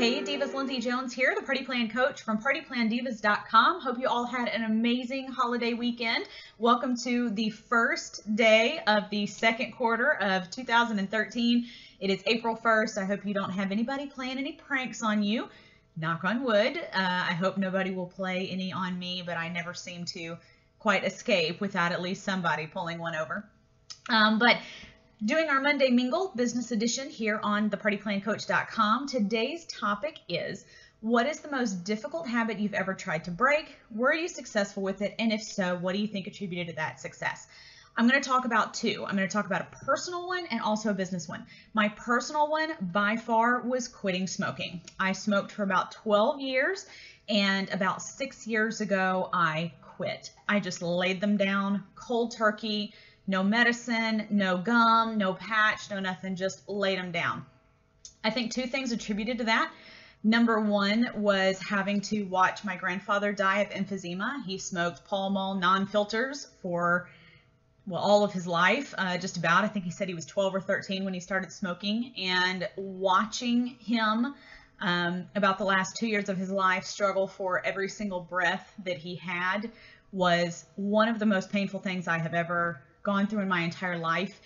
Hey Divas, Lindsay Jones here, the Party Plan Coach from PartyPlanDivas.com. Hope you all had an amazing holiday weekend. Welcome to the first day of the second quarter of 2013. It is April 1st. I hope you don't have anybody playing any pranks on you. Knock on wood. I hope nobody will play any on me, but I never seem to quite escape without at least somebody pulling one over. But doing our Monday Mingle Business Edition here on thepartyplancoach.com. Today's topic is, what is the most difficult habit you've ever tried to break? Were you successful with it? And if so, what do you think attributed to that success? I'm going to talk about two. I'm going to talk about a personal one and also a business one. My personal one by far was quitting smoking. I smoked for about 12 years, and about 6 years ago, I quit. I just laid them down cold turkey. No medicine, no gum, no patch, no nothing, just laid them down. I think two things attributed to that. Number one was having to watch my grandfather die of emphysema. He smoked Pall Mall non-filters for, well, all of his life, just about. I think he said he was 12 or 13 when he started smoking. And watching him about the last 2 years of his life struggle for every single breath that he had was one of the most painful things I have ever gone through in my entire life.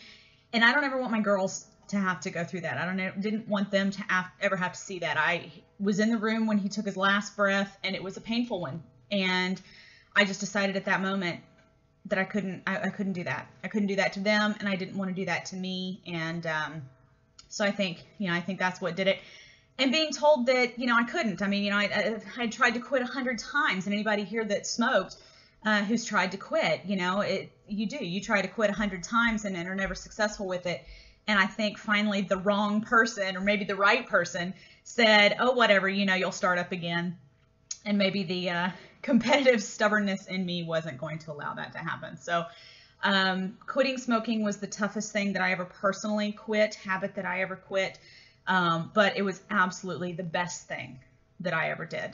And I don't ever want my girls to have to go through that. Didn't want them to ever have to see that. I was in the room when he took his last breath, and it was a painful one. And I just decided at that moment that I couldn't do that. I couldn't do that to them, and I didn't want to do that to me. And so I think that's what did it. And being told that, I couldn't. I mean, I tried to quit 100 times, and anybody here that smoked who's tried to quit, you try to quit 100 times and are never successful with it. And I think finally the wrong person, or maybe the right person, said, oh, whatever, you'll start up again. And maybe the competitive stubbornness in me wasn't going to allow that to happen. So quitting smoking was the toughest thing that I ever personally quit, habit that I ever quit. But it was absolutely the best thing that I ever did.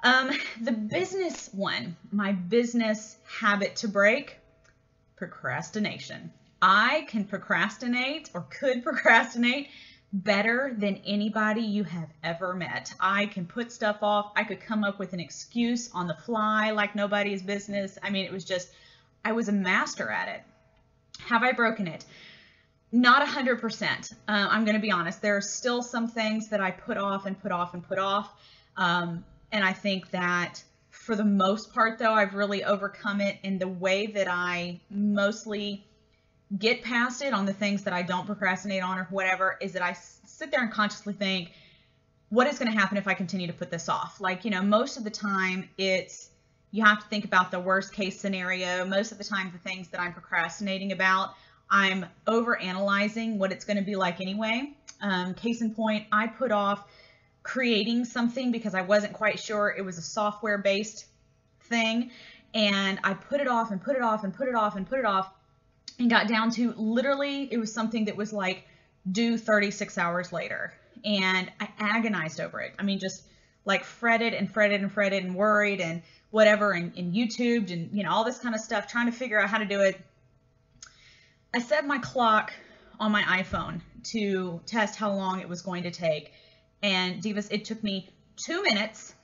The business one, my business habit to break, procrastination. I can procrastinate, or could procrastinate, better than anybody you have ever met. I can put stuff off. I could come up with an excuse on the fly like nobody's business. I mean, it was just, I was a master at it. Have I broken it? Not 100%. I'm going to be honest. There are still some things that I put off and put off and put off. And I think that for the most part, though, I've really overcome it. In the way that I mostly get past it on the things that I don't procrastinate on or whatever is that I sit there and consciously think, what is going to happen if I continue to put this off? Like, most of the time you have to think about the worst case scenario. Most of the time, the things that I'm procrastinating about, I'm over analyzing what it's going to be like anyway. Case in point, I put off creating something because I wasn't quite sure. It was a software based thing, and I put it off and put it off and put it off and put it off, and got down to literally, it was something that was like due 36 hours later, and I agonized over it. I mean, just like fretted and fretted and fretted and worried and whatever, and YouTubed and all this kind of stuff, trying to figure out how to do it. I set my clock on my iPhone to test how long it was going to take. And Divas, it took me 2 minutes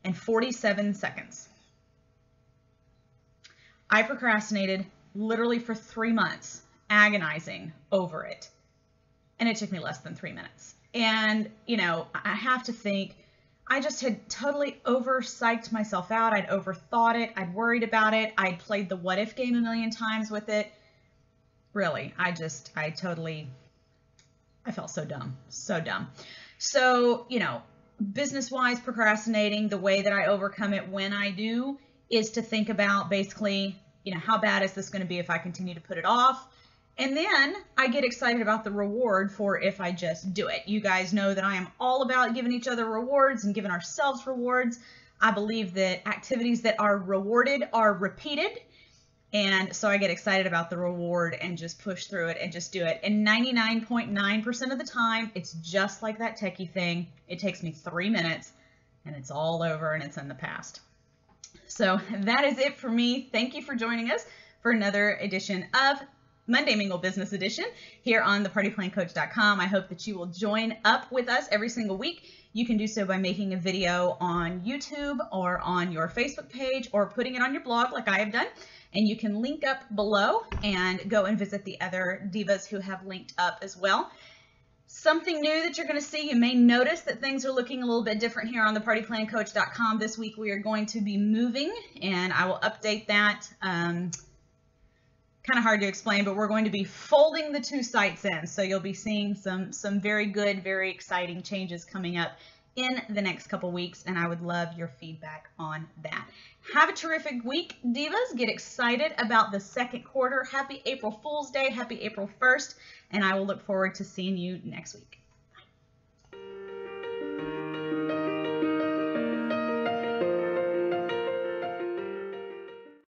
and 47 seconds. I procrastinated literally for 3 months, agonizing over it. And it took me less than 3 minutes. And, I have to think, I just had totally over-psyched myself out. I'd overthought it. I'd worried about it. I'd played the what if game a million times with it. Really, I felt so dumb, so dumb. So, business-wise, procrastinating, the way that I overcome it when I do is to think about basically, how bad is this going to be if I continue to put it off? And then I get excited about the reward for if I just do it. You guys know that I am all about giving each other rewards and giving ourselves rewards. I believe that activities that are rewarded are repeated. And so I get excited about the reward and just push through it and just do it. And 99.9% of the time, it's just like that techie thing. It takes me 3 minutes and it's all over and it's in the past. So that is it for me. Thank you for joining us for another edition of Monday Mingle Business Edition here on thepartyplancoach.com. I hope that you will join up with us every single week. you can do so by making a video on YouTube or on your Facebook page or putting it on your blog like I have done. And you can link up below and go and visit the other divas who have linked up as well. Something new that you're going to see, you may notice that things are looking a little bit different here on the partyplancoach.com. This week we are going to be moving, and I will update that. Kind of hard to explain, but we're going to be folding the two sites in. So you'll be seeing some very good, very exciting changes coming up in the next couple weeks, and I would love your feedback on that. Have a terrific week, divas. Get excited about the second quarter. Happy April Fool's Day. Happy April 1st. And I will look forward to seeing you next week.